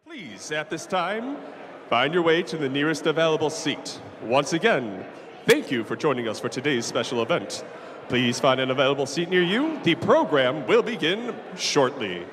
Please, at this time, find your way to the nearest available seat. Once again, thank you for joining us for today's special event. Please find an available seat near you. The program will begin shortly.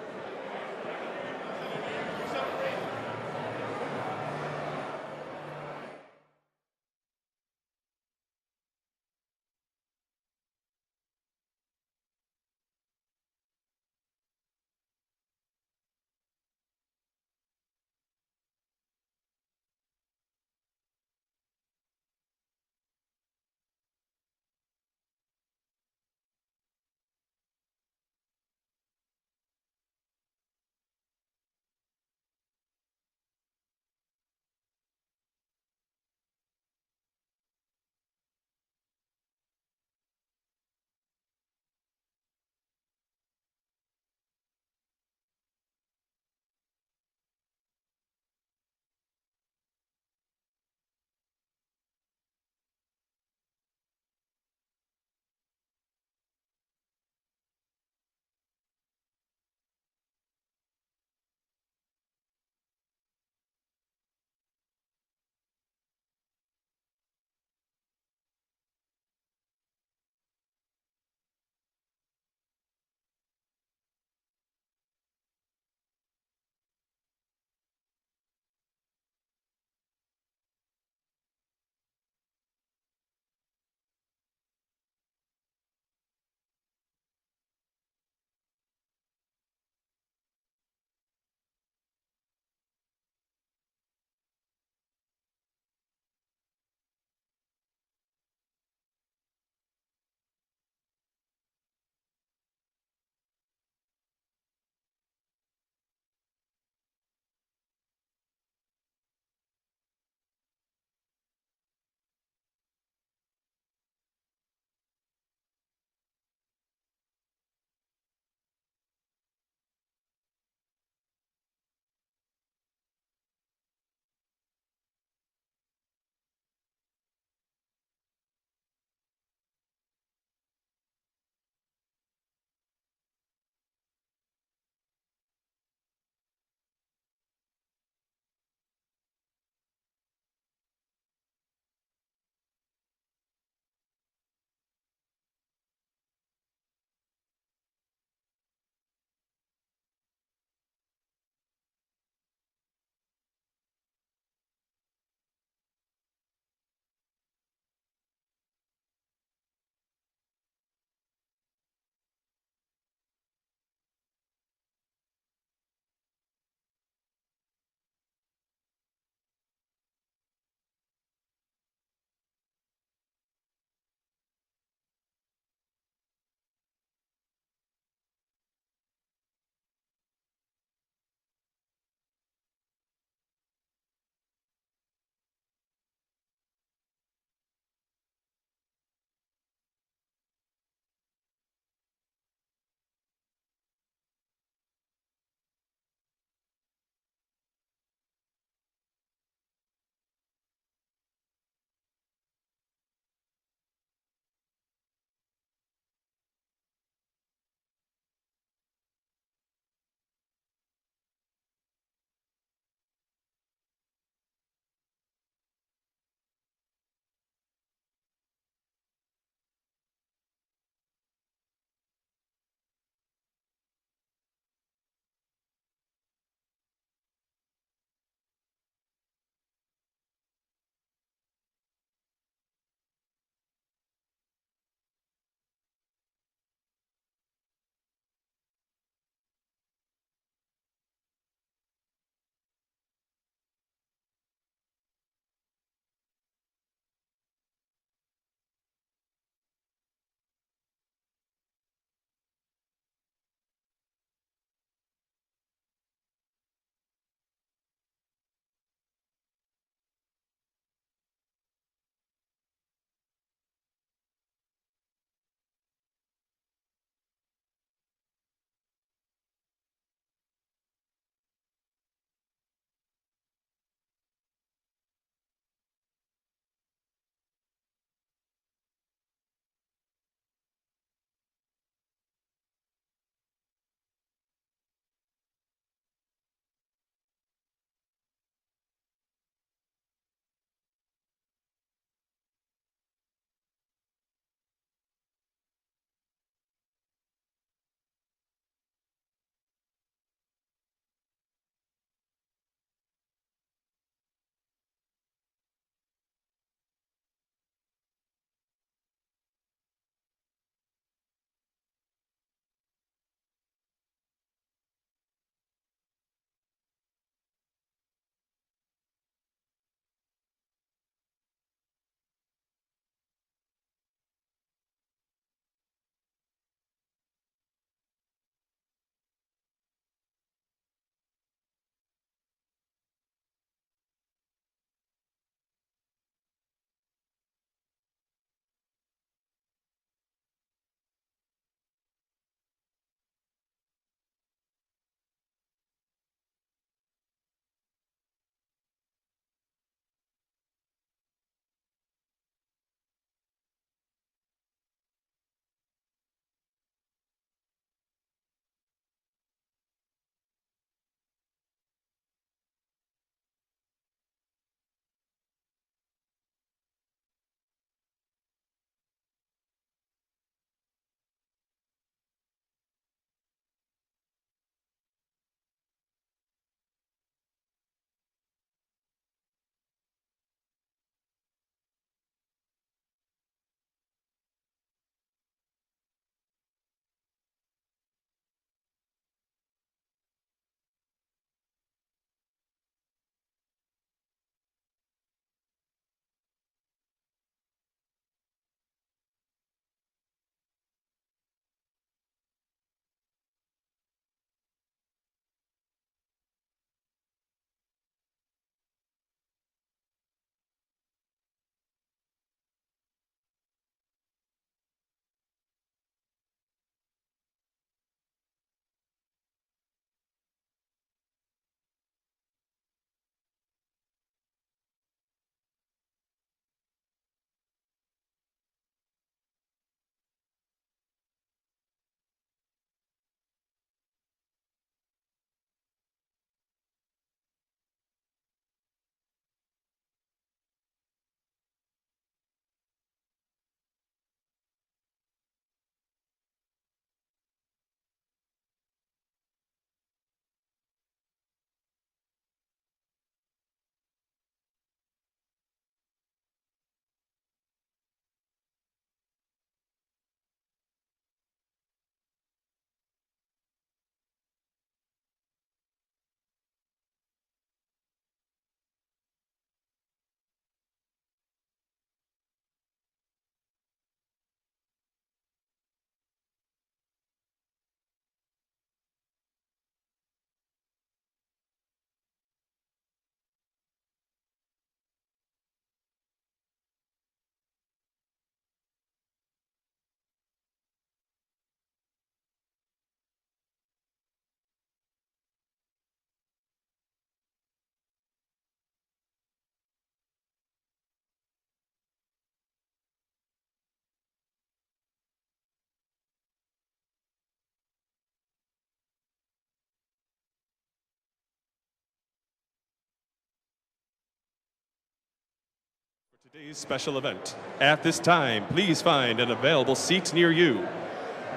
Today's special event. At this time, please find an available seat near you.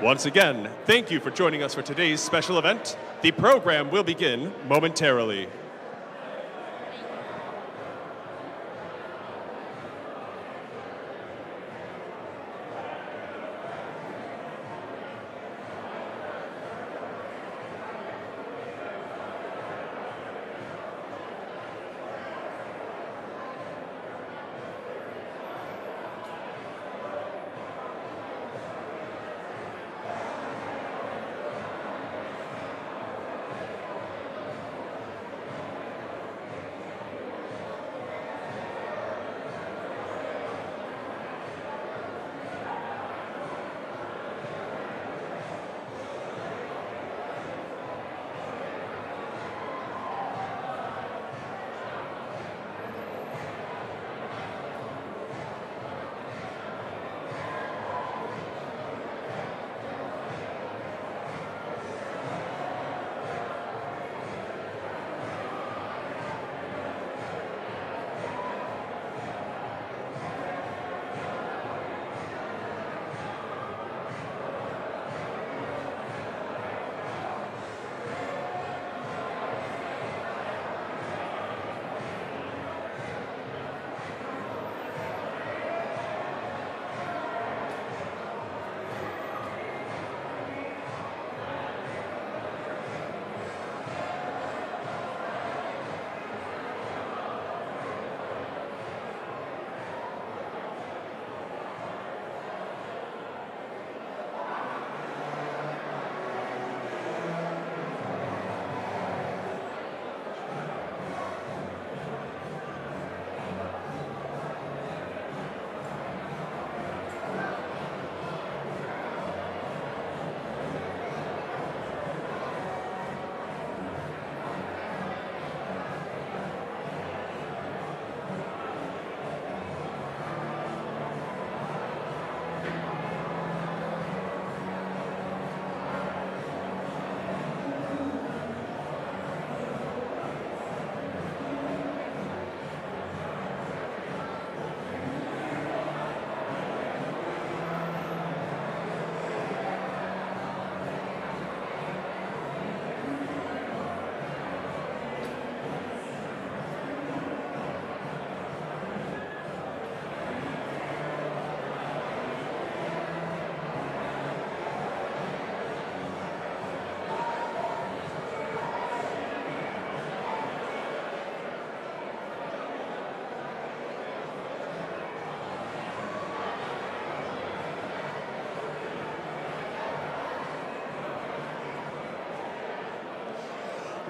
Once again, thank you for joining us for today's special event. The program will begin momentarily.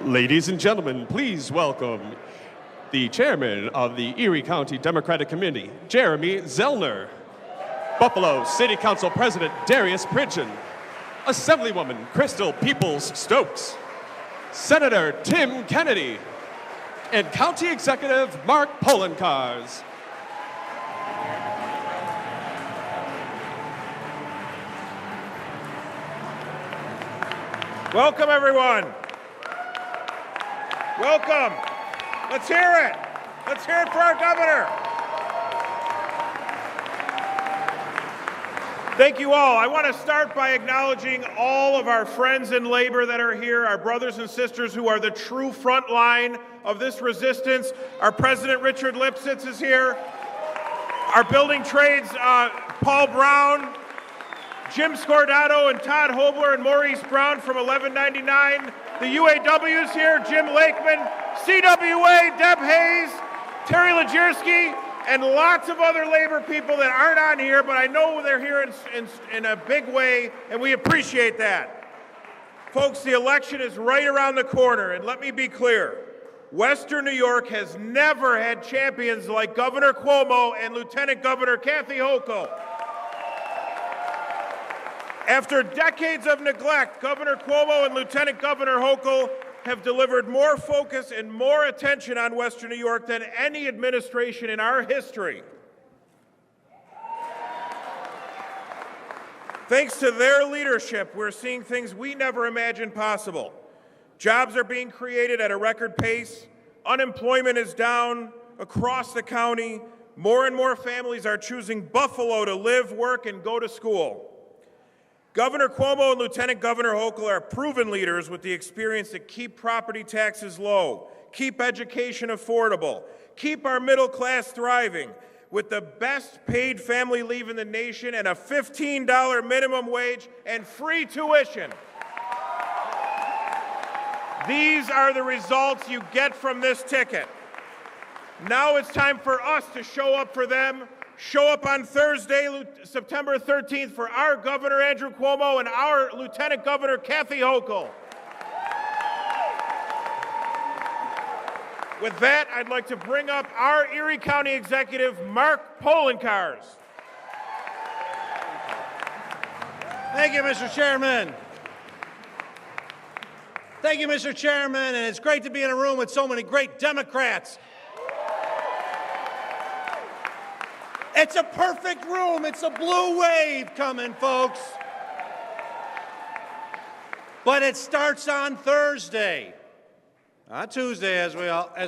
Ladies and gentlemen, please welcome the chairman of the Erie County Democratic Committee, Jeremy Zellner. Buffalo City Council President Darius Pridgeon. Assemblywoman Crystal Peoples-Stokes. Senator Tim Kennedy. And County Executive Mark Polenkars. Welcome, everyone. Welcome. Let's hear it. Let's hear it for our governor. Thank you all. I want to start by acknowledging all of our friends in labor that are here, our brothers and sisters who are the true front line of this resistance. Our president, Richard Lipsitz, is here. Our building trades, Paul Brown, Jim Scordato and Todd Hobler and Maurice Brown from 1199. The UAW is here, Jim Lakeman, CWA, Deb Hayes, Terry Legierski, and lots of other labor people that aren't on here, but I know they're here in a big way, and we appreciate that. Folks, the election is right around the corner, and let me be clear. Western New York has never had champions like Governor Cuomo and Lieutenant Governor Kathy Hochul. After decades of neglect, Governor Cuomo and Lieutenant Governor Hochul have delivered more focus and more attention on Western New York than any administration in our history. Thanks to their leadership, we're seeing things we never imagined possible. Jobs are being created at a record pace. Unemployment is down across the county. More and more families are choosing Buffalo to live, work, and go to school. Governor Cuomo and Lieutenant Governor Hochul are proven leaders with the experience to keep property taxes low, keep education affordable, keep our middle class thriving, with the best paid family leave in the nation and a $15 minimum wage and free tuition. These are the results you get from this ticket. Now it's time for us to show up for them. Show up on Thursday, September 13th, for our Governor Andrew Cuomo and our Lieutenant Governor Kathy Hochul. With that, I'd like to bring up our Erie County Executive, Mark Polenkars. Thank you, Mr. Chairman. Thank you, Mr. Chairman, and it's great to be in a room with so many great Democrats. It's a perfect room. It's a blue wave coming, folks. But it starts on Thursday. Not Tuesday, as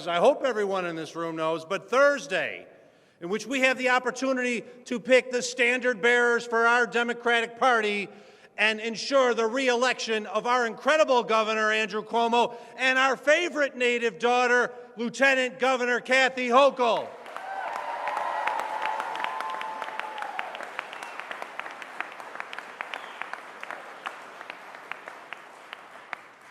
I hope everyone in this room knows, but Thursday, in which we have the opportunity to pick the standard bearers for our Democratic Party and ensure the re-election of our incredible Governor, Andrew Cuomo, and our favorite native daughter, Lieutenant Governor Kathy Hochul.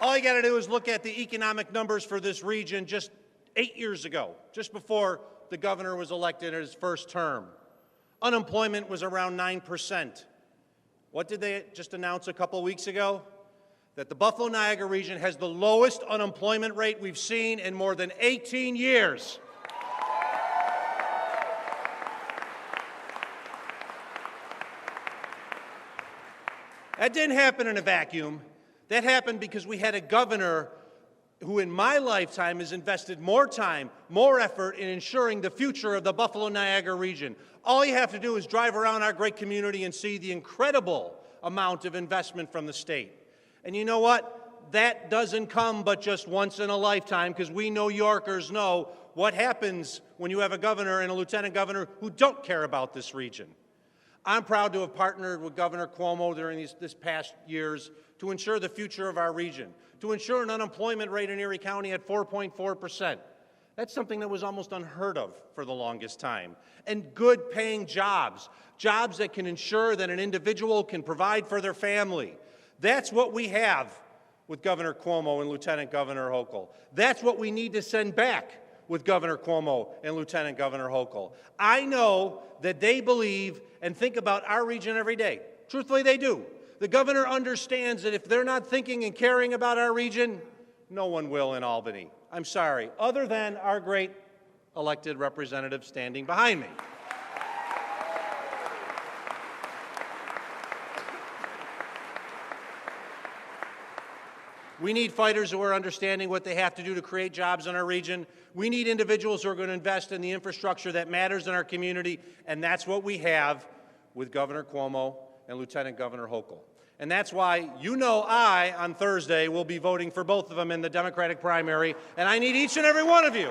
All you got to do is look at the economic numbers for this region just 8 years ago, just before the governor was elected in his first term. Unemployment was around 9%. What did they just announce a couple weeks ago? That the Buffalo-Niagara region has the lowest unemployment rate we've seen in more than 18 years. That didn't happen in a vacuum. That happened because we had a governor who in my lifetime has invested more time, more effort in ensuring the future of the Buffalo-Niagara region. All you have to do is drive around our great community and see the incredible amount of investment from the state. And you know what? That doesn't come but just once in a lifetime, because we New Yorkers know what happens when you have a governor and a lieutenant governor who don't care about this region. I'm proud to have partnered with Governor Cuomo during this past years to ensure the future of our region, to ensure an unemployment rate in Erie County at 4.4%. That's something that was almost unheard of for the longest time. And good paying jobs, jobs that can ensure that an individual can provide for their family. That's what we have with Governor Cuomo and Lieutenant Governor Hochul. That's what we need to send back with Governor Cuomo and Lieutenant Governor Hochul. I know that they believe and think about our region every day. Truthfully, they do. The governor understands that if they're not thinking and caring about our region, no one will in Albany. I'm sorry, other than our great elected representative standing behind me. We need fighters who are understanding what they have to do to create jobs in our region. We need individuals who are going to invest in the infrastructure that matters in our community, and that's what we have with Governor Cuomo and Lieutenant Governor Hochul. And that's why I, on Thursday, will be voting for both of them in the Democratic primary, and I need each and every one of you.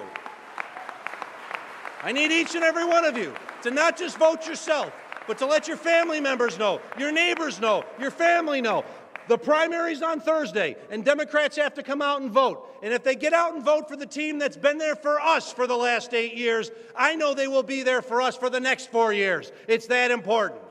I need each and every one of you to not just vote yourself, but to let your family members know, your neighbors know, your family know. The primary's on Thursday, and Democrats have to come out and vote. And if they get out and vote for the team that's been there for us for the last 8 years, I know they will be there for us for the next 4 years. It's that important.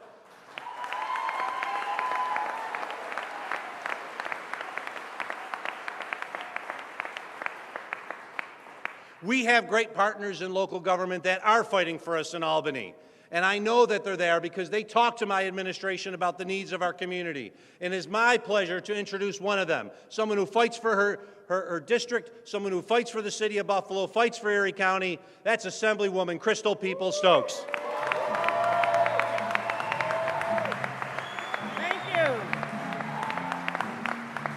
We have great partners in local government that are fighting for us in Albany. And I know that they're there because they talk to my administration about the needs of our community. And it's my pleasure to introduce one of them, someone who fights for her district, someone who fights for the city of Buffalo, fights for Erie County. That's Assemblywoman Crystal Peoples-Stokes. Thank you.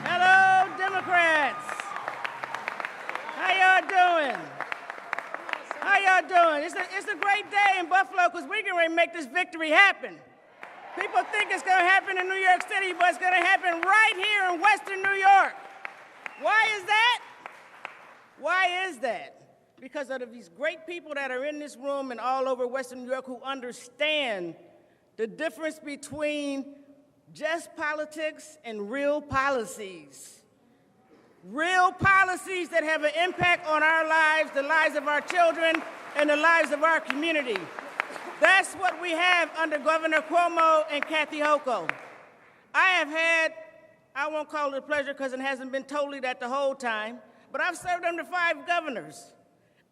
Hello, Democrats. How y'all doing? How y'all doing? It's a great day in Buffalo because we're going to make this victory happen. People think it's going to happen in New York City, but it's going to happen right here in Western New York. Why is that? Why is that? because of these great people that are in this room and all over Western New York who understand the difference between just politics and real policies. Real policies that have an impact on our lives, the lives of our children, and the lives of our community. That's what we have under Governor Cuomo and Kathy Hochul. I have had, I won't call it a pleasure because it hasn't been totally that the whole time, but I've served under 5 governors.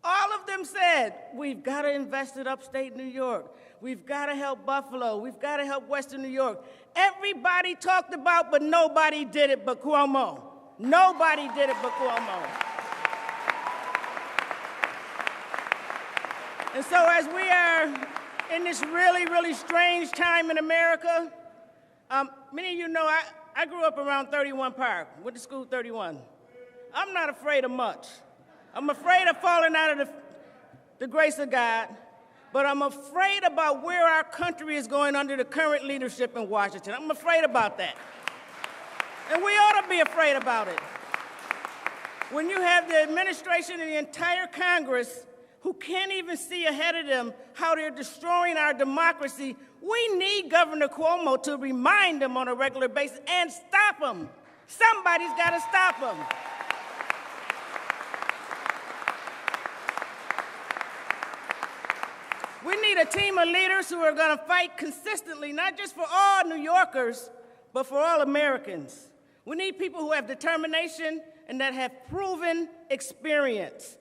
All of them said, we've got to invest in upstate New York. We've got to help Buffalo. We've got to help Western New York. Everybody talked about, but nobody did it but Cuomo. Nobody did it but Cuomo. And so as we are in this really, really strange time in America, many of you know I grew up around 31 Park, went to school 31. I'm not afraid of much. I'm afraid of falling out of the grace of God, but I'm afraid about where our country is going under the current leadership in Washington. I'm afraid about that. And we ought to be afraid about it. When you have the administration and the entire Congress who can't even see ahead of them how they're destroying our democracy, we need Governor Cuomo to remind them on a regular basis and stop them. Somebody's got to stop them. We need a team of leaders who are going to fight consistently, not just for all New Yorkers, but for all Americans. We need people who have determination and that have proven experience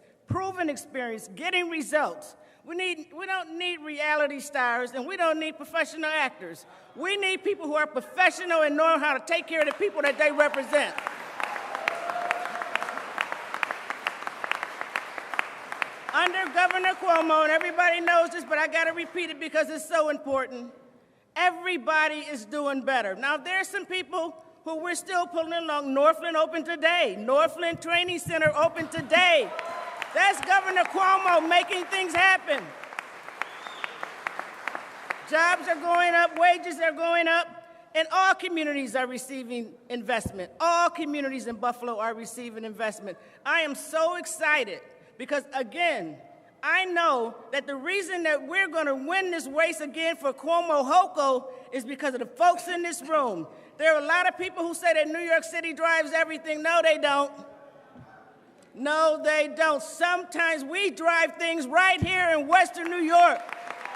getting results. We don't need reality stars, and we don't need professional actors. We need people who are professional and know how to take care of the people that they represent. Under Governor Cuomo, and everybody knows this, but I got to repeat it because it's so important, everybody is doing better. Now, there's some people who we're still pulling along. Northland open today. Northland Training Center open today. That's Governor Cuomo making things happen. Jobs are going up, wages are going up, and all communities are receiving investment. All communities in Buffalo are receiving investment. I am so excited because, again, I know that the reason that we're going to win this race again for Cuomo Hochul is because of the folks in this room. There are a lot of people who say that New York City drives everything. No, they don't. No, they don't. Sometimes we drive things right here in Western New York.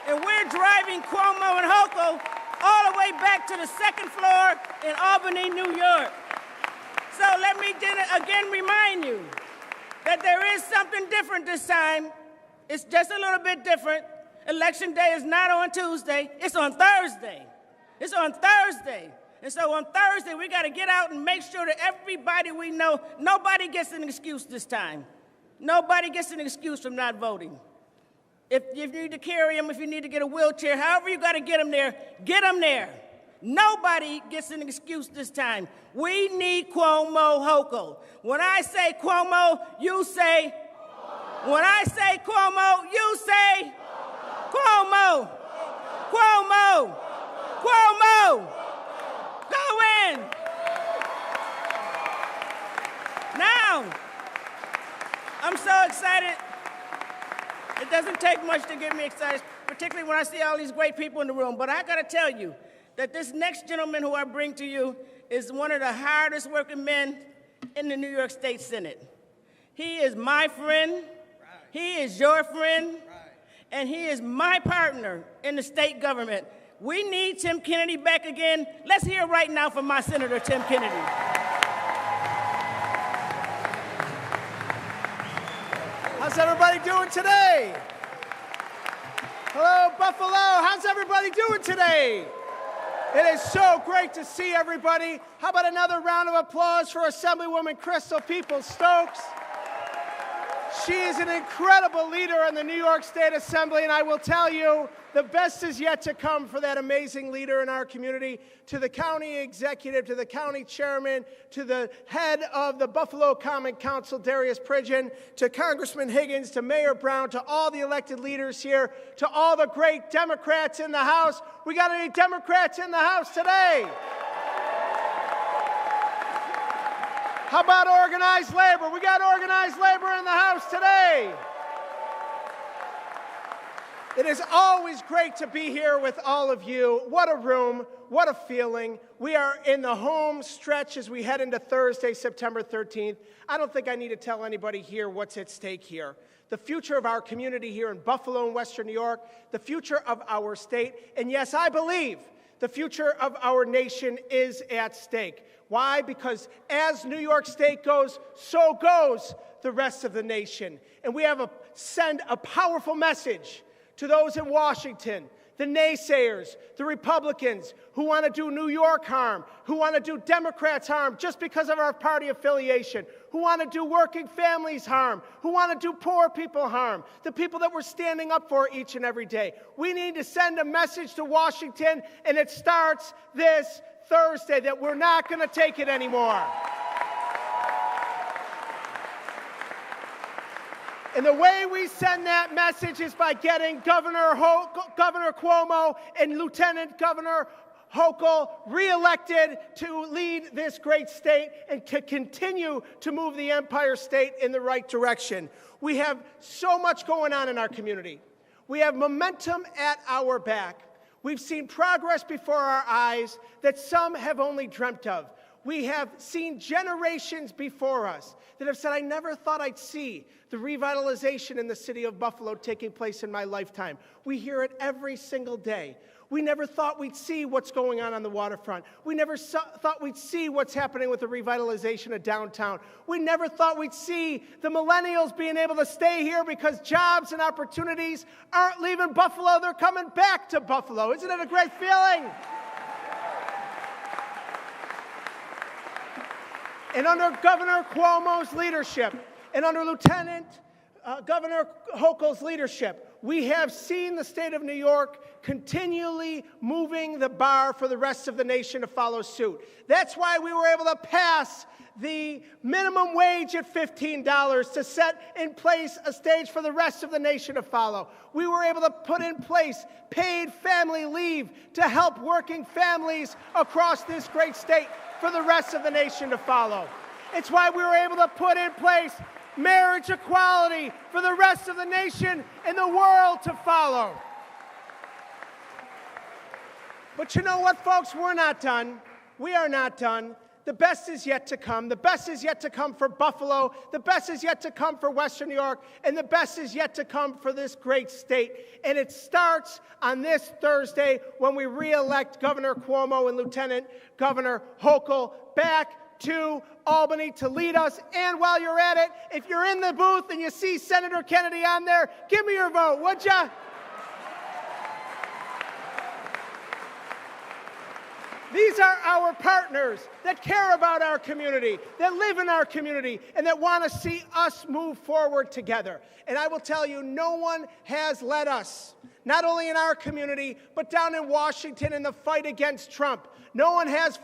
And we're driving Cuomo and Hochul all the way back to the 2nd floor in Albany, New York. So let me again remind you that there is something different this time. It's just a little bit different. Election day is not on Tuesday. It's on Thursday. It's on Thursday. And so on Thursday, we got to get out and make sure that everybody we know, nobody gets an excuse this time. Nobody gets an excuse from not voting. If you need to carry them, if you need to get a wheelchair, however you got to get them there, get them there. Nobody gets an excuse this time. We need Cuomo Hochul. When I say Cuomo, you say Cuomo. When I say Cuomo, you say Cuomo. Cuomo. Cuomo. Go in. Now, I'm so excited. It doesn't take much to get me excited, particularly when I see all these great people in the room. But I got to tell you that this next gentleman who I bring to you is one of the hardest working men in the New York State Senate. He is my friend. He is your friend. And he is my partner in the state government. We need Tim Kennedy back again. Let's hear right now from my Senator Tim Kennedy. How's everybody doing today? Hello, Buffalo. How's everybody doing today? It is so great to see everybody. How about another round of applause for Assemblywoman Crystal Peoples-Stokes? She is an incredible leader in the New York State Assembly, and I will tell you, the best is yet to come for that amazing leader in our community. To the county executive, to the county chairman, to the head of the Buffalo Common Council, Darius Pridgeon, to Congressman Higgins, to Mayor Brown, to all the elected leaders here, to all the great Democrats in the House. We got any Democrats in the House today? How about organized labor? We got organized labor in the House today. It is always great to be here with all of you. What a room, what a feeling. We are in the home stretch as we head into Thursday, September 13th. I don't think I need to tell anybody here what's at stake here. The future of our community here in Buffalo and Western New York, the future of our state, and yes, I believe the future of our nation is at stake. Why? Because as New York State goes, so goes the rest of the nation. And we have to send a powerful message to those in Washington, the naysayers, the Republicans who want to do New York harm, who want to do Democrats harm just because of our party affiliation, who want to do working families harm, who want to do poor people harm, the people that we're standing up for each and every day. We need to send a message to Washington, and it starts this Thursday, that we're not going to take it anymore. And the way we send that message is by getting Governor Cuomo and Lieutenant Governor Hochul reelected to lead this great state and to continue to move the Empire State in the right direction. We have so much going on in our community. We have momentum at our back. We've seen progress before our eyes that some have only dreamt of. We have seen generations before us that have said, I never thought I'd see the revitalization in the city of Buffalo taking place in my lifetime. We hear it every single day. We never thought we'd see what's going on the waterfront. We never thought we'd see what's happening with the revitalization of downtown. We never thought we'd see the millennials being able to stay here because jobs and opportunities aren't leaving Buffalo. They're coming back to Buffalo. Isn't it a great feeling? And under Governor Cuomo's leadership, and under Lieutenant Governor Hochul's leadership, we have seen the state of New York continually moving the bar for the rest of the nation to follow suit. That's why we were able to pass the minimum wage at $15 to set in place a stage for the rest of the nation to follow. We were able to put in place paid family leave to help working families across this great state for the rest of the nation to follow. It's why we were able to put in place marriage equality for the rest of the nation and the world to follow. But you know what, folks? We're not done. We are not done. The best is yet to come. The best is yet to come for Buffalo. The best is yet to come for Western New York. And the best is yet to come for this great state. And it starts on this Thursday when we re-elect Governor Cuomo and Lieutenant Governor Hochul back to Albany to lead us. And while you're at it, if you're in the booth and you see Senator Kennedy on there, give me your vote, would ya? These are our partners that care about our community, that live in our community, and that want to see us move forward together. And I will tell you, no one has led us, not only in our community, but down in Washington in the fight against Trump. No one has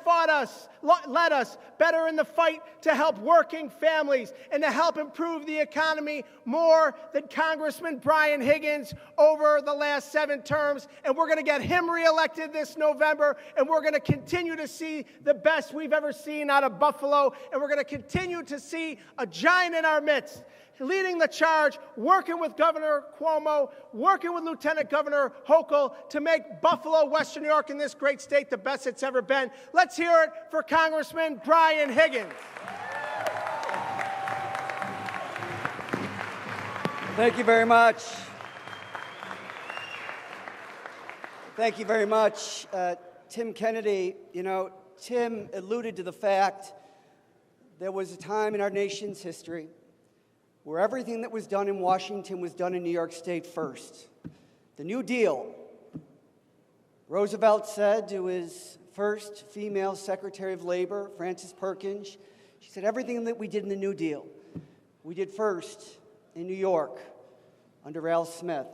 led us better in the fight to help working families and to help improve the economy more than Congressman Brian Higgins over the last 7 terms. And we're going to get him reelected this November, and we're going to continue to see the best we've ever seen out of Buffalo, and we're going to continue to see a giant in our midst leading the charge, working with Governor Cuomo, working with Lieutenant Governor Hochul to make Buffalo, Western New York, and this great state the best it's ever been. Let's hear it for Congressman Brian Higgins. Thank you very much. Thank you very much. Tim Kennedy, Tim alluded to the fact there was a time in our nation's history where everything that was done in Washington was done in New York State first. The New Deal. Roosevelt said to his first female Secretary of Labor, Frances Perkins, she said, everything that we did in the New Deal, we did first in New York under Al Smith.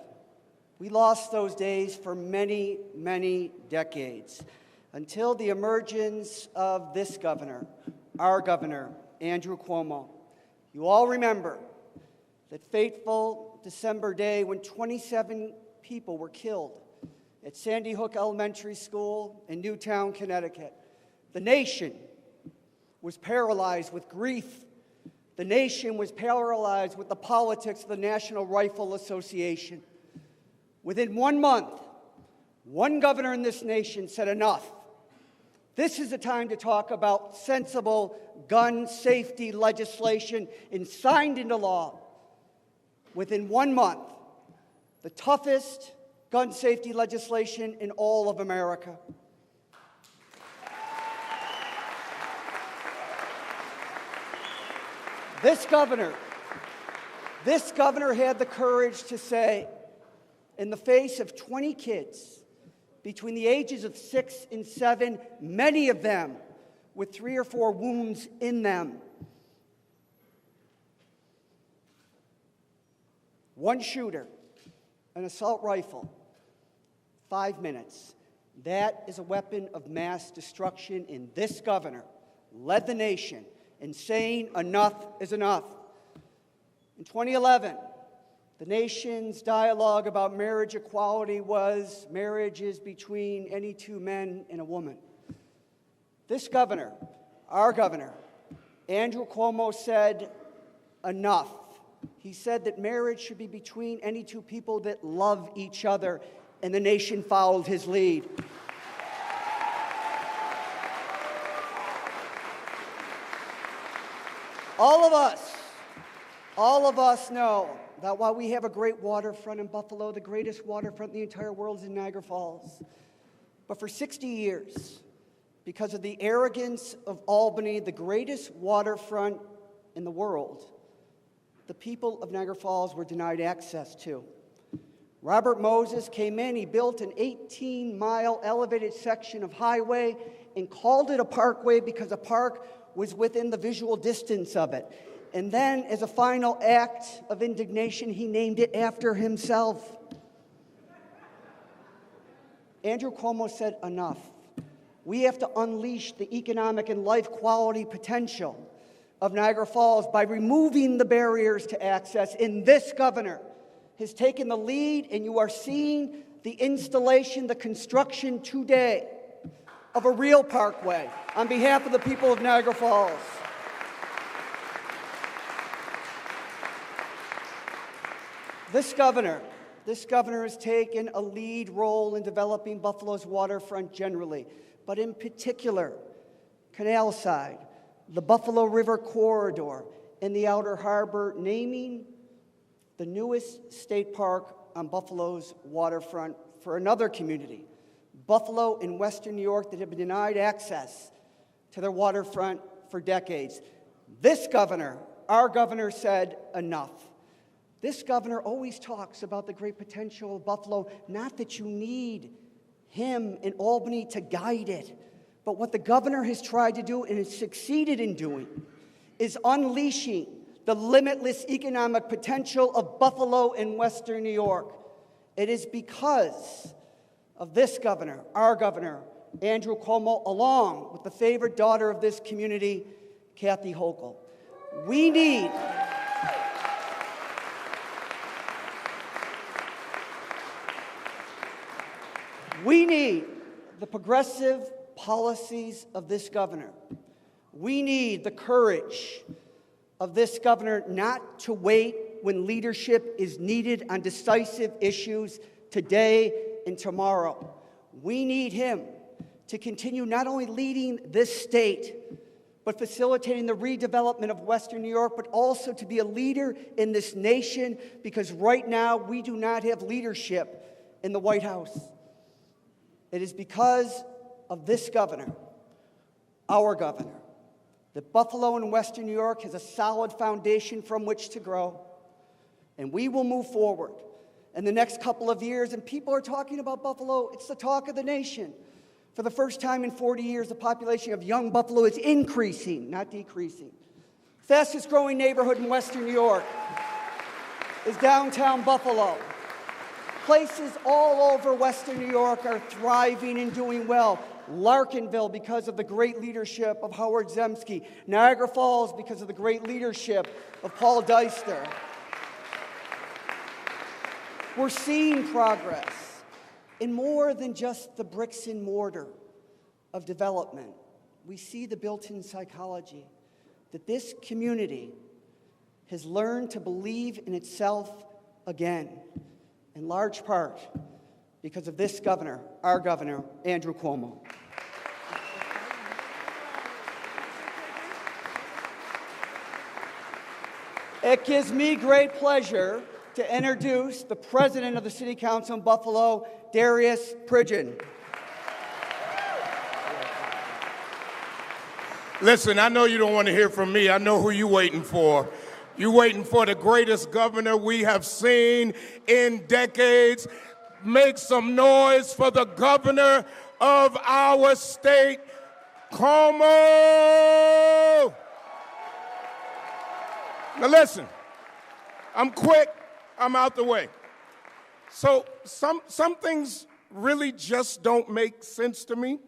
We lost those days for many, many decades until the emergence of this governor, our governor, Andrew Cuomo. You all remember that fateful December day when 27 people were killed at Sandy Hook Elementary School in Newtown, Connecticut. The nation was paralyzed with grief. The nation was paralyzed with the politics of the National Rifle Association. Within 1 month, one governor in this nation said enough. This is the time to talk about sensible gun safety legislation and signed into law. Within 1 month, the toughest gun safety legislation in all of America. This governor had the courage to say, in the face of 20 kids between the ages of 6 and 7, many of them with 3 or 4 wounds in them, one shooter, an assault rifle, 5 minutes. That is a weapon of mass destruction, and this governor led the nation in saying enough is enough. In 2011, the nation's dialogue about marriage equality was marriage is between any 2 men and a woman. This governor, our governor, Andrew Cuomo, said enough. He said that marriage should be between any 2 people that love each other, and the nation followed his lead. All of us know that while we have a great waterfront in Buffalo, the greatest waterfront in the entire world is in Niagara Falls. But for 60 years, because of the arrogance of Albany, the greatest waterfront in the world, the people of Niagara Falls were denied access to. Robert Moses came in, he built an 18-mile elevated section of highway and called it a parkway because a park was within the visual distance of it. And then, as a final act of indignation, he named it after himself. Andrew Cuomo said enough. We have to unleash the economic and life quality potential of Niagara Falls by removing the barriers to access. And this governor has taken the lead, and you are seeing the installation, the construction today of a real parkway on behalf of the people of Niagara Falls. This governor has taken a lead role in developing Buffalo's waterfront generally, but in particular, Canal Side, the Buffalo River Corridor, and the Outer Harbor, naming the newest state park on Buffalo's waterfront for another community, Buffalo in Western New York, that have been denied access to their waterfront for decades. This governor, our governor, said enough. This governor always talks about the great potential of Buffalo, not that you need him in Albany to guide it, but what the governor has tried to do and has succeeded in doing is unleashing the limitless economic potential of Buffalo in Western New York. It is because of this governor, our governor, Andrew Cuomo, along with the favorite daughter of this community, Kathy Hochul. We need the progressive policies of this governor. We need the courage of this governor not to wait when leadership is needed on decisive issues today and tomorrow. We need him to continue not only leading this state, but facilitating the redevelopment of Western New York, but also to be a leader in this nation, because right now we do not have leadership in the White House. It is because of this governor, our governor, that Buffalo and Western New York has a solid foundation from which to grow. And we will move forward in the next couple of years. And people are talking about Buffalo. It's the talk of the nation. For the first time in 40 years, the population of young Buffalo is increasing, not decreasing. Fastest growing neighborhood in Western New York is downtown Buffalo. Places all over Western New York are thriving and doing well. Larkinville, because of the great leadership of Howard Zemsky. Niagara Falls, because of the great leadership of Paul Deister. We're seeing progress in more than just the bricks and mortar of development. We see the built-in psychology that this community has learned to believe in itself again. in large part because of this governor, our governor, Andrew Cuomo. It gives me great pleasure to introduce the president of the City Council in Buffalo, Darius Pridgeon. Listen, I know you don't want to hear from me. I know who you're waiting for. You're waiting for the greatest governor we have seen in decades. Make some noise for the governor of our state, Cuomo. Now listen, I'm quick, I'm out the way. So some things really just don't make sense to me.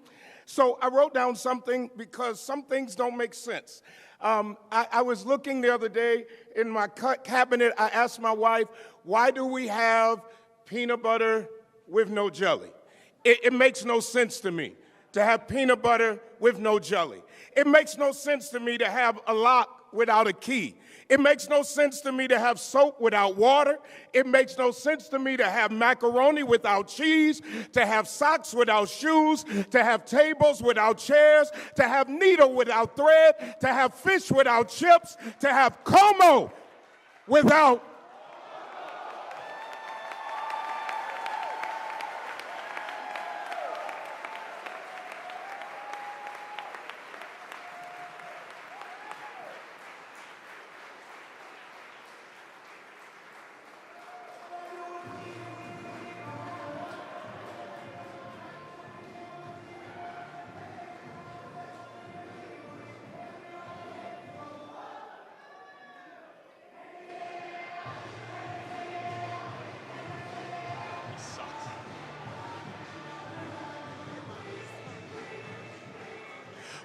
So I wrote down something because some things don't make sense. I was looking the other day in my cabinet. I asked my wife, why do we have peanut butter with no jelly? It makes no sense to me to have peanut butter with no jelly. It makes no sense to me to have a lock without a key. It makes no sense to me to have soap without water. It makes no sense to me to have macaroni without cheese, to have socks without shoes, to have tables without chairs, to have needle without thread, to have fish without chips, to have Cuomo without.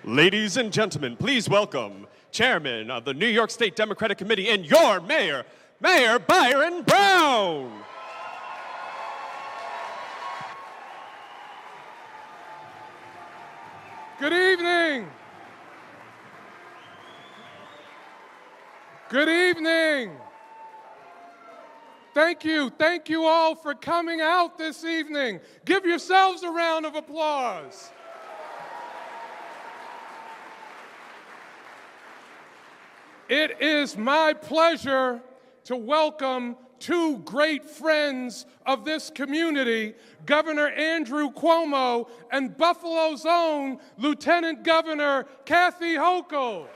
Ladies and gentlemen, please welcome Chairman of the New York State Democratic Committee and your mayor, Mayor Byron Brown. Good evening. Good evening. Thank you all for coming out this evening. Give yourselves a round of applause. It is my pleasure to welcome two great friends of this community, Governor Andrew Cuomo and Buffalo's own Lieutenant Governor Kathy Hochul.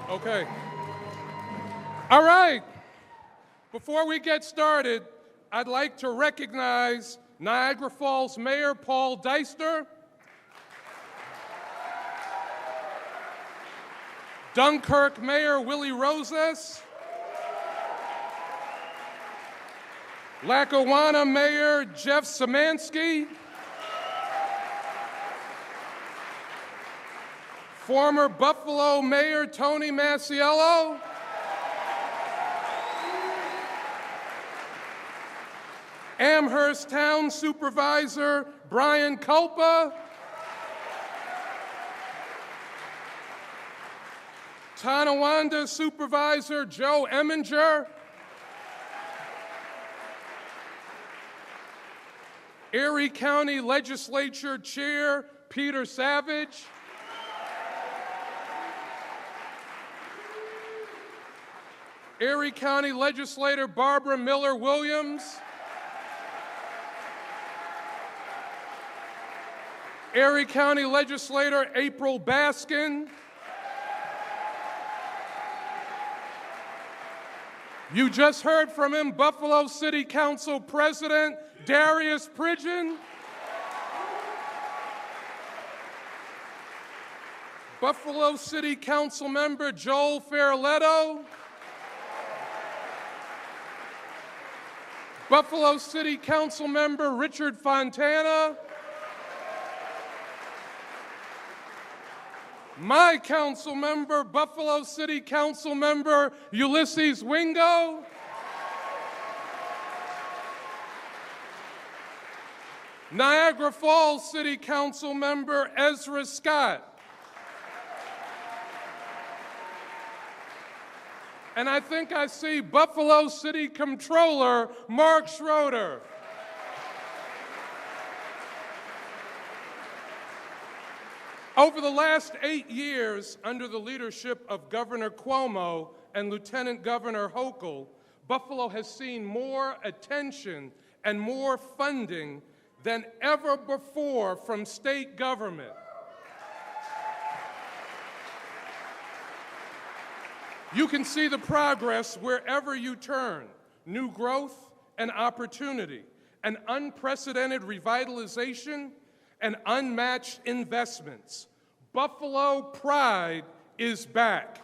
Okay. All right. Before we get started, I'd like to recognize Niagara Falls Mayor Paul Deister, Dunkirk Mayor Willie Rosas, Lackawanna Mayor Jeff Szymanski, former Buffalo Mayor Tony Masiello, Amherst Town Supervisor Brian Culpa, Tonawanda Supervisor Joe Eminger, Erie County Legislature Chair Peter Savage, Erie County Legislator Barbara Miller Williams, Erie County Legislator April Baskin, You just heard from him, Buffalo City Council President Darius Pridgeon. Buffalo City Council Member Joel Ferletto. Buffalo City Council Member Richard Fontana. My council member, Buffalo City Council Member Ulysses Wingo. Niagara Falls City Council Member Ezra Scott. And I think I see Buffalo City Comptroller Mark Schroeder. Over the last 8 years, under the leadership of Governor Cuomo and Lieutenant Governor Hochul, Buffalo has seen more attention and more funding than ever before from state government. You can see the progress wherever you turn. New growth and opportunity, an unprecedented revitalization, and unmatched investments. Buffalo pride is back.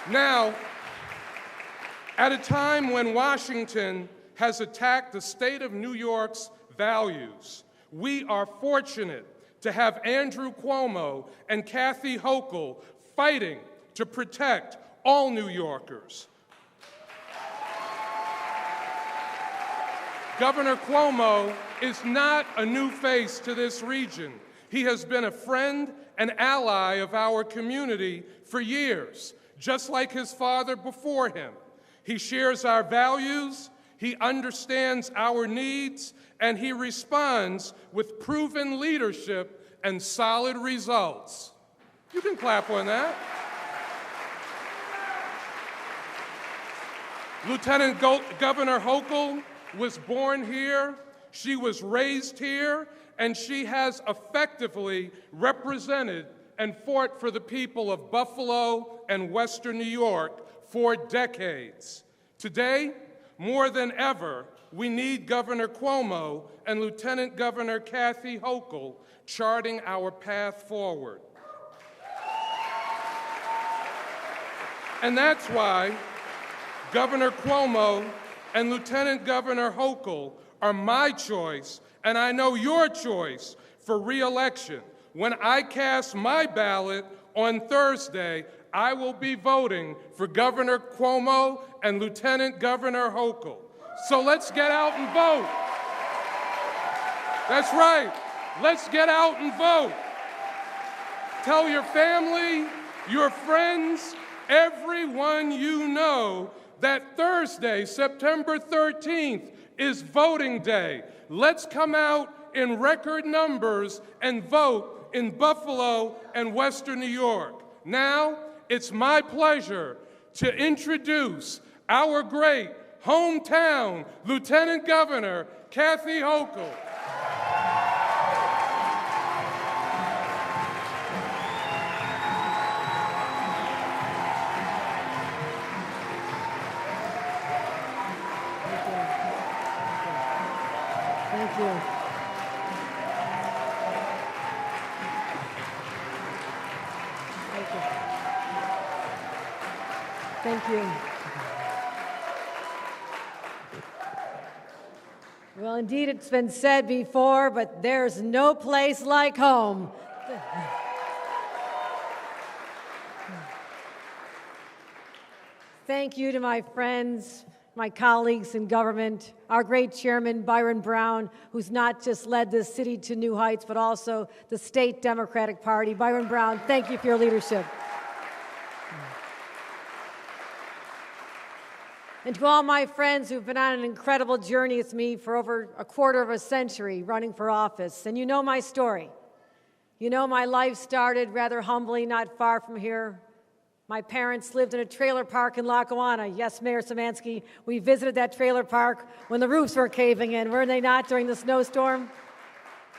Now, at a time when Washington has attacked the state of New York's values, we are fortunate to have Andrew Cuomo and Kathy Hochul fighting to protect all New Yorkers. Governor Cuomo is not a new face to this region. He has been a friend and ally of our community for years, just like his father before him. He shares our values, he understands our needs, and he responds with proven leadership and solid results. You can clap on that. Lieutenant Governor Hochul was born here, she was raised here, and she has effectively represented and fought for the people of Buffalo and Western New York for decades. Today, more than ever, we need Governor Cuomo and Lieutenant Governor Kathy Hochul charting our path forward. And that's why Governor Cuomo and Lieutenant Governor Hochul are my choice, and I know your choice for re-election. When I cast my ballot on Thursday, I will be voting for Governor Cuomo and Lieutenant Governor Hochul. So let's get out and vote. That's right. Let's get out and vote. Tell your family, your friends, everyone you know that Thursday, September 13th, is voting day. Let's come out in record numbers and vote in Buffalo and Western New York. Now, it's my pleasure to introduce our great hometown Lieutenant Governor, Kathy Hochul. Thank you. Thank you. Well, indeed, it's been said before, but there's no place like home. Thank you to my friends, my colleagues in government, our great chairman, Byron Brown, who's not just led this city to new heights, but also the state Democratic Party. Byron Brown, thank you for your leadership. And to all my friends who've been on an incredible journey with me for over a quarter of a century running for office, and you know my story. You know my life started rather humbly, not far from here. My parents lived in a trailer park in Lackawanna. Yes, Mayor Szymanski, we visited that trailer park when the roofs were caving in, were they not, during the snowstorm?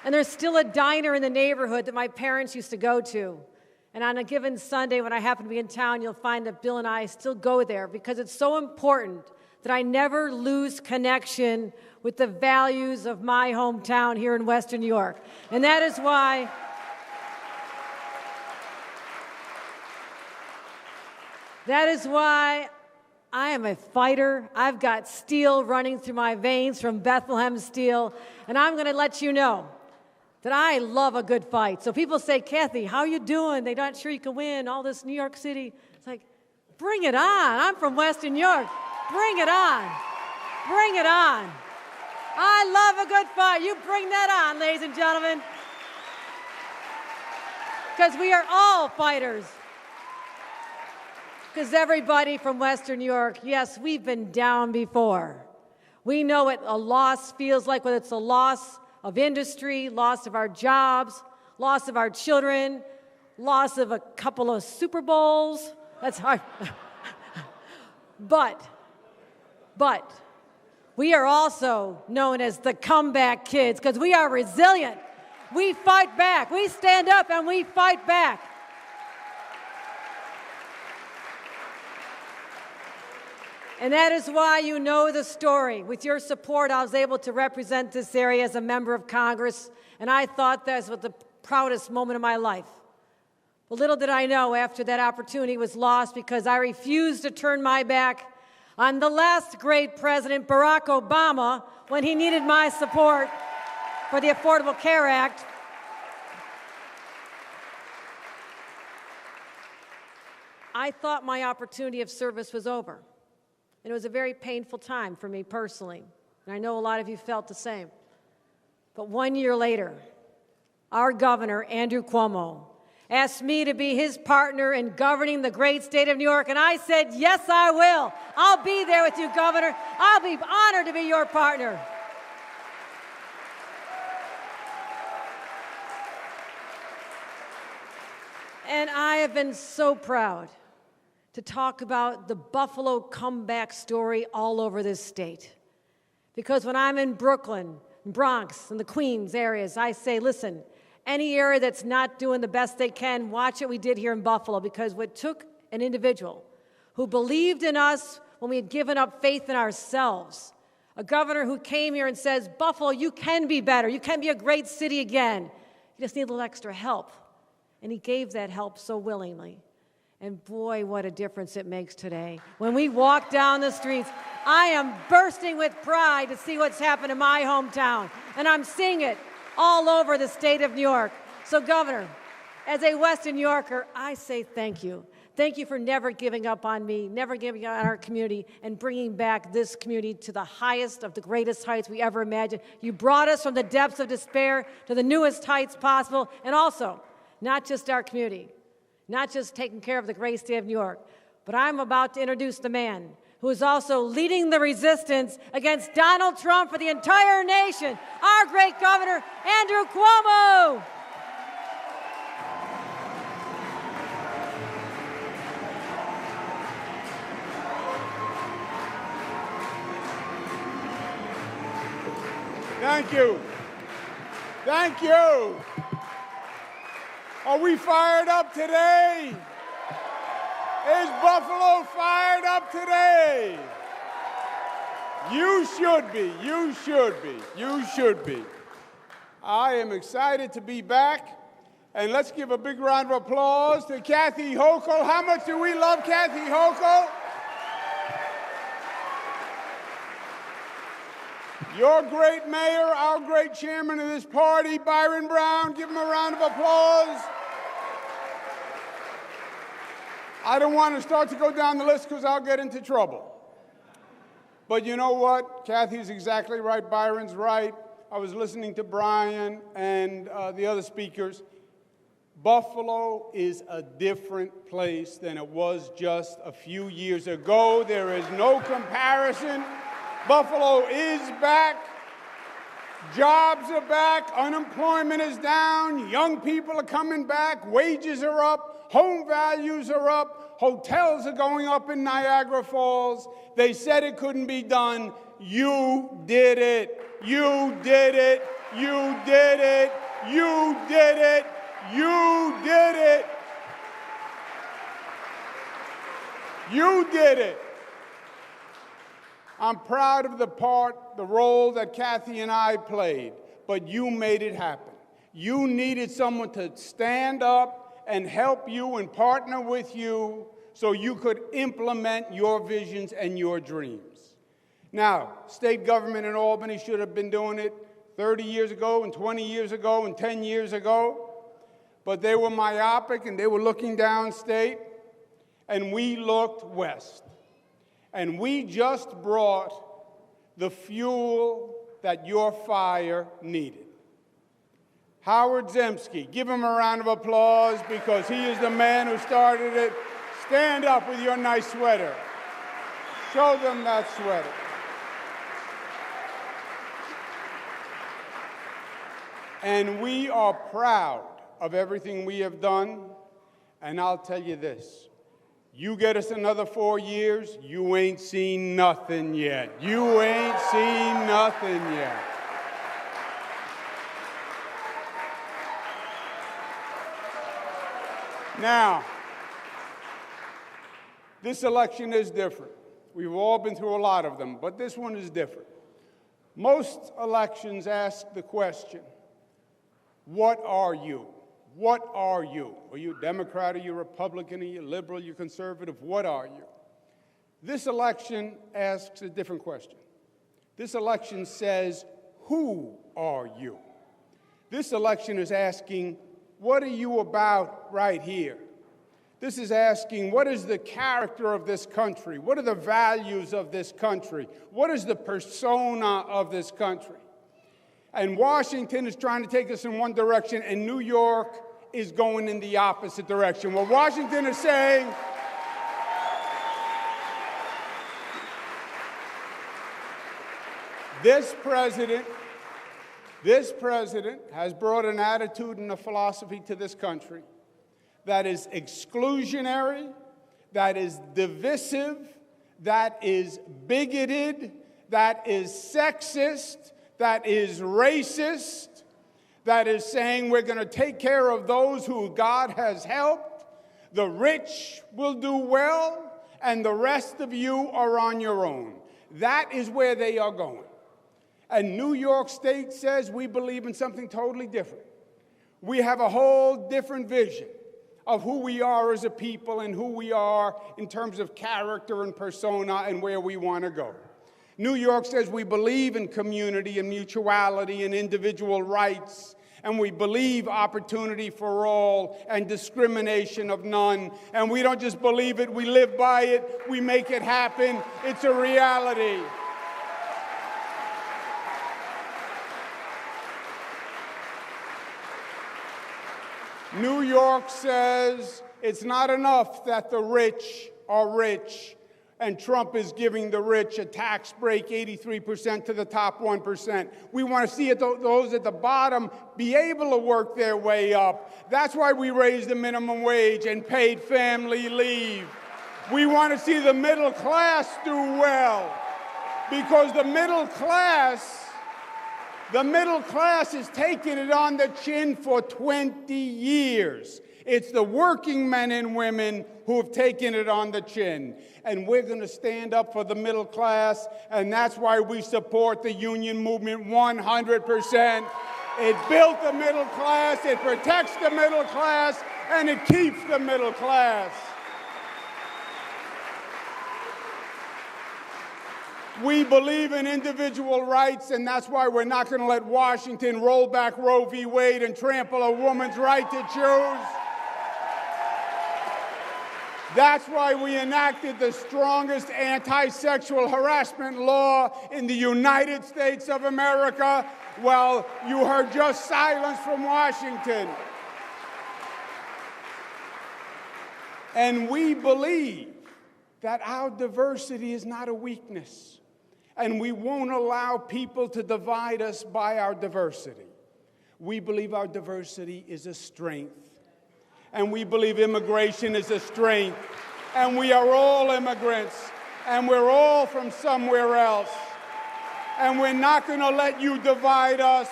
And there's still a diner in the neighborhood that my parents used to go to. And on a given Sunday, when I happen to be in town, you'll find that Bill and I still go there because it's so important that I never lose connection with the values of my hometown here in Western New York. And that is why I am a fighter. I've got steel running through my veins from Bethlehem Steel, and I'm going to let you know that I love a good fight. So people say, Kathy, how are you doing? They're not sure you can win, all this New York City. It's like, bring it on. I'm from Western New York. Bring it on. Bring it on. I love a good fight. You bring that on, ladies and gentlemen. Because we are all fighters. Because everybody from Western New York, yes, we've been down before. We know what a loss feels like, whether it's a loss of industry, loss of our jobs, loss of our children, loss of a couple of Super Bowls. That's hard. But we are also known as the comeback kids because we are resilient. We fight back. We stand up and we fight back. And that is why you know the story. With your support, I was able to represent this area as a member of Congress, and I thought that was the proudest moment of my life. But little did I know after that opportunity was lost because I refused to turn my back on the last great president, Barack Obama, when he needed my support for the Affordable Care Act. I thought my opportunity of service was over. And it was a very painful time for me personally. And I know a lot of you felt the same. But 1 year later, our governor, Andrew Cuomo, asked me to be his partner in governing the great state of New York. And I said, yes, I will. I'll be there with you, Governor. I'll be honored to be your partner. And I have been so proud to talk about the Buffalo comeback story all over this state. Because when I'm in Brooklyn, Bronx, and the Queens areas, I say, listen, any area that's not doing the best they can, watch what we did here in Buffalo, because what took an individual who believed in us when we had given up faith in ourselves, a governor who came here and says, Buffalo, you can be better. You can be a great city again. You just need a little extra help. And he gave that help so willingly. And boy, what a difference it makes today. When we walk down the streets, I am bursting with pride to see what's happened in my hometown. And I'm seeing it all over the state of New York. So, Governor, as a Western New Yorker, I say thank you. Thank you for never giving up on me, never giving up on our community, and bringing back this community to the highest of the greatest heights we ever imagined. You brought us from the depths of despair to the newest heights possible, and also, not just our community, not just taking care of the great state of New York, but I'm about to introduce the man who is also leading the resistance against Donald Trump for the entire nation, our great Governor, Andrew Cuomo. Thank you. Thank you. Are we fired up today? Is Buffalo fired up today? You should be. You should be. You should be. I am excited to be back. And let's give a big round of applause to Kathy Hochul. How much do we love Kathy Hochul? Your great mayor, our great chairman of this party, Byron Brown. Give him a round of applause. I don't want to start to go down the list because I'll get into trouble. But you know what? Kathy's exactly right. Byron's right. I was listening to Brian and the other speakers. Buffalo is a different place than it was just a few years ago. There is no comparison. Buffalo is back. Jobs are back. Unemployment is down. Young people are coming back. Wages are up. Home values are up. Hotels are going up in Niagara Falls. They said it couldn't be done. You did it. You did it. You did it. You did it. You did it. You did it. I'm proud of the role that Kathy and I played, but you made it happen. You needed someone to stand up and help you and partner with you so you could implement your visions and your dreams. Now, state government in Albany should have been doing it 30 years ago and 20 years ago and 10 years ago, but they were myopic and they were looking downstate, and we looked west. And we just brought the fuel that your fire needed. Howard Zemsky, give him a round of applause because he is the man who started it. Stand up with your nice sweater. Show them that sweater. And we are proud of everything we have done. And I'll tell you this. You get us another 4 years, you ain't seen nothing yet. You ain't seen nothing yet. Now, this election is different. We've all been through a lot of them, but this one is different. Most elections ask the question, what are you? What are you? Are you a Democrat? Are you a Republican? Are you liberal? Are you conservative? What are you? This election asks a different question. This election says, who are you? This election is asking, what are you about right here? This is asking, what is the character of this country? What are the values of this country? What is the persona of this country? And Washington is trying to take us in one direction, and New York is going in the opposite direction. What Washington is saying, this president has brought an attitude and a philosophy to this country that is exclusionary, that is divisive, that is bigoted, that is sexist, that is racist, that is saying we're going to take care of those who God has helped, the rich will do well, and the rest of you are on your own. That is where they are going. And New York State says we believe in something totally different. We have a whole different vision of who we are as a people and who we are in terms of character and persona and where we want to go. New York says we believe in community and mutuality and individual rights, and we believe opportunity for all and discrimination of none. And we don't just believe it, we live by it, we make it happen. It's a reality. New York says it's not enough that the rich are rich, and Trump is giving the rich a tax break, 83% to the top 1%. We want to see those at the bottom be able to work their way up. That's why we raised the minimum wage and paid family leave. We want to see the middle class do well, because the middle class is taking it on the chin for 20 years. It's the working men and women who have taken it on the chin. And we're going to stand up for the middle class, and that's why we support the union movement 100%. It built the middle class, it protects the middle class, and it keeps the middle class. We believe in individual rights, and that's why we're not going to let Washington roll back Roe v. Wade and trample a woman's right to choose. That's why we enacted the strongest anti-sexual harassment law in the United States of America. Well, you heard just silence from Washington. And we believe that our diversity is not a weakness, and we won't allow people to divide us by our diversity. We believe our diversity is a strength. And we believe immigration is a strength. And we are all immigrants. And we're all from somewhere else. And we're not going to let you divide us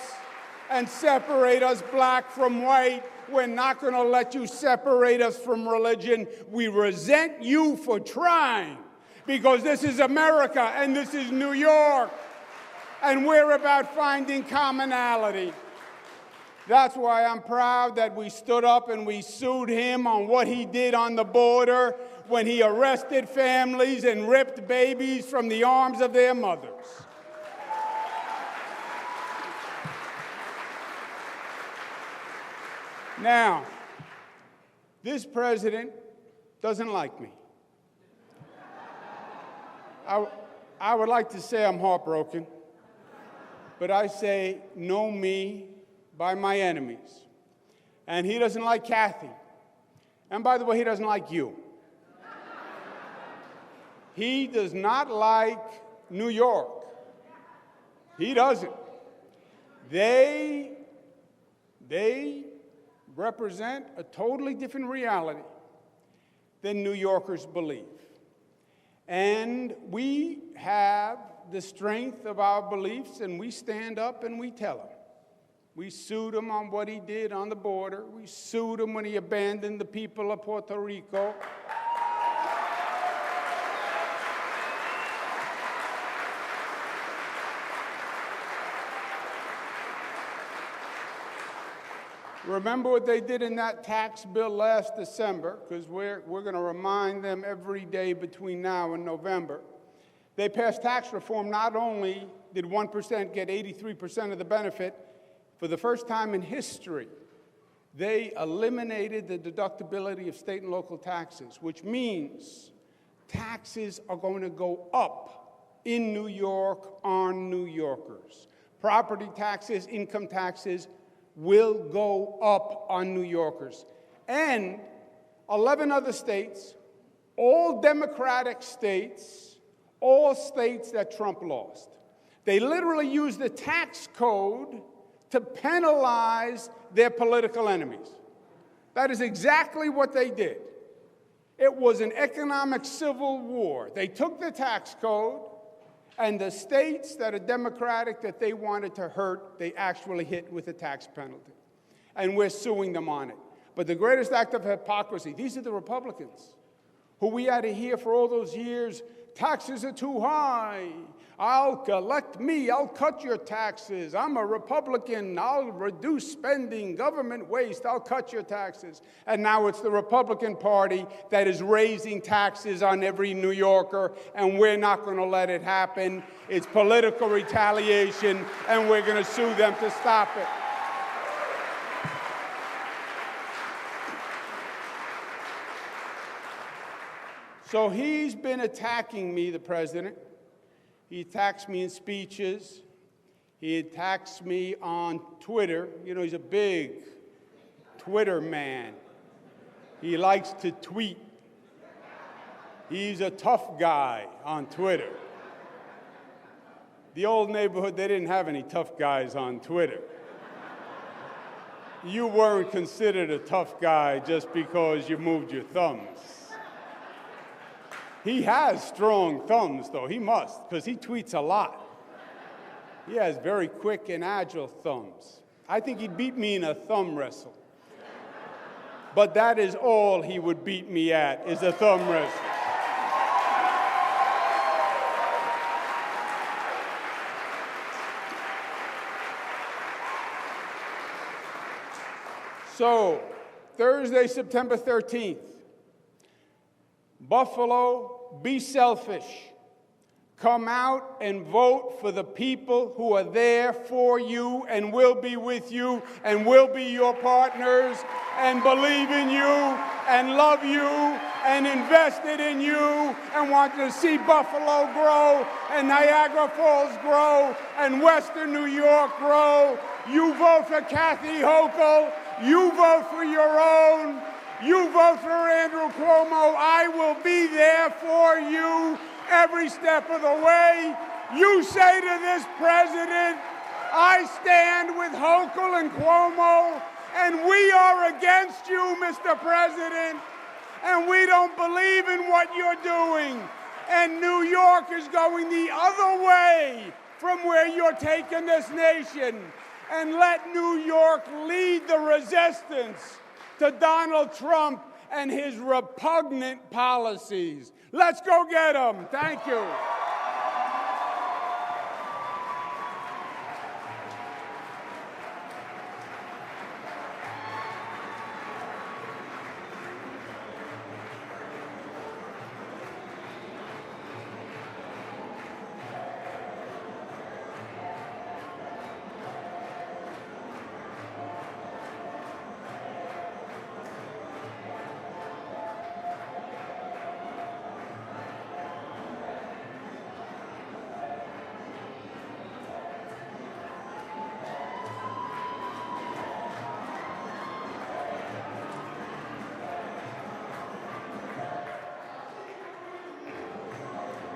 and separate us black from white, We're not going to let you separate us from religion. We resent you for trying, because this is America and this is New York, and we're about finding commonality. That's why I'm proud that we stood up and we sued him on what he did on the border when he arrested families and ripped babies from the arms of their mothers. Now, this president doesn't like me. I would like to say I'm heartbroken, but I say, know me by my enemies. And he doesn't like Kathy. And by the way, he doesn't like you. He does not like New York. He doesn't. They represent a totally different reality than New Yorkers believe. And we have the strength of our beliefs, and we stand up and we tell them. We sued him on what he did on the border. We sued him when he abandoned the people of Puerto Rico. Remember what they did in that tax bill last December, because we're going to remind them every day between now and November. They passed tax reform. Not only did 1% get 83% of the benefit, for the first time in history, they eliminated the deductibility of state and local taxes, which means taxes are going to go up in New York on New Yorkers. Property taxes, income taxes will go up on New Yorkers. And 11 other states, all Democratic states, all states that Trump lost. They literally used the tax code to penalize their political enemies. That is exactly what they did. It was an economic civil war. They took the tax code, and the states that are Democratic that they wanted to hurt, they actually hit with a tax penalty. And we're suing them on it. But the greatest act of hypocrisy, these are the Republicans who we had to hear for all those years, taxes are too high. I'll cut your taxes. I'm a Republican. I'll reduce spending, government waste. I'll cut your taxes. And now it's the Republican Party that is raising taxes on every New Yorker, and we're not going to let it happen. It's political retaliation, and we're going to sue them to stop it. So he's been attacking me, the president. He attacks me in speeches. He attacks me on Twitter. You know, he's a big Twitter man. He likes to tweet. He's a tough guy on Twitter. The old neighborhood, they didn't have any tough guys on Twitter. You weren't considered a tough guy just because you moved your thumbs. He has strong thumbs, though. He must, because he tweets a lot. He has very quick and agile thumbs. I think he'd beat me in a thumb wrestle. But that is all he would beat me at, is a thumb wrestle. So, Thursday, September 13th, Buffalo, be selfish. Come out and vote for the people who are there for you and will be with you and will be your partners and believe in you and love you and invested in you and want to see Buffalo grow and Niagara Falls grow and Western New York grow. You vote for Kathy Hochul. You vote for your own. You vote for Andrew Cuomo. I will be there for you every step of the way. You say to this president, I stand with Hochul and Cuomo, and we are against you, Mr. President, and we don't believe in what you're doing. And New York is going the other way from where you're taking this nation. And let New York lead the resistance. to Donald Trump and his repugnant policies. Let's go get them. Thank you.